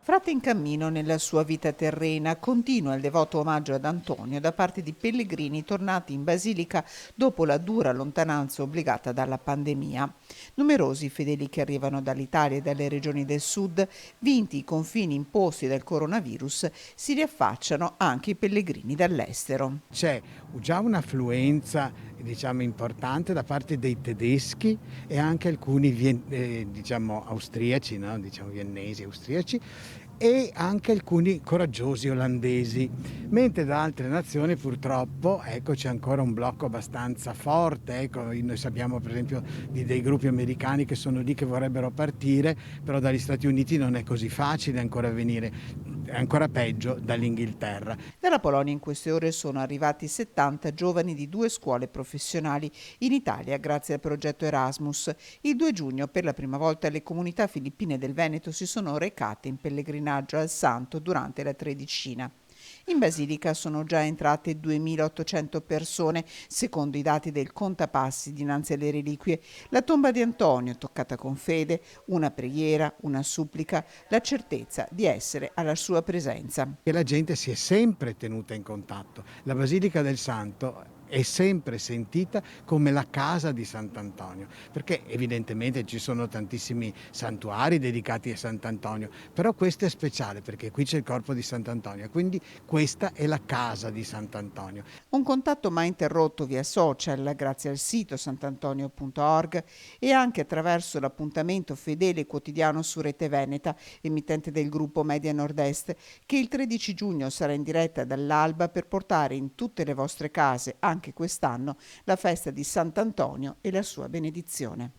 Frate in cammino nella sua vita terrena, continua il devoto omaggio ad Antonio da parte di pellegrini tornati in Basilica dopo la dura lontananza obbligata dalla pandemia. Numerosi i fedeli che arrivano dall'Italia e dalle regioni del sud, vinti i confini imposti dal coronavirus, si riaffacciano anche i pellegrini dall'estero. C'è già un'affluenza, diciamo, importante da parte dei tedeschi e anche alcuni diciamo austriaci, no? Diciamo viennesi, austriaci, e anche alcuni coraggiosi olandesi, mentre da altre nazioni purtroppo ecco, c'è ancora un blocco abbastanza forte. Ecco, noi sappiamo per esempio di dei gruppi americani che sono lì che vorrebbero partire, però dagli Stati Uniti non è così facile ancora venire, è ancora peggio dall'Inghilterra. Dalla Polonia in queste ore sono arrivati 70 giovani di 2 scuole professionali in Italia grazie al progetto Erasmus. Il 2 giugno per la prima volta le comunità filippine del Veneto si sono recate in pellegrinaggio al Santo durante la Tredicina. In Basilica sono già entrate 2.800 persone, secondo i dati del contapassi dinanzi alle reliquie. La tomba di Antonio, toccata con fede, una preghiera, una supplica, la certezza di essere alla sua presenza. E la gente si è sempre tenuta in contatto. La Basilica del Santo è sempre sentita come la casa di Sant'Antonio, perché evidentemente ci sono tantissimi santuari dedicati a Sant'Antonio, però questo è speciale perché qui c'è il corpo di Sant'Antonio, quindi questa è la casa di Sant'Antonio. Un contatto mai interrotto via social, grazie al sito sant'antonio.org e anche attraverso l'appuntamento fedele quotidiano su Rete Veneta, emittente del gruppo Media Nord-Est, che il 13 giugno sarà in diretta dall'alba per portare in tutte le vostre case, anche quest'anno, la festa di Sant'Antonio e la sua benedizione.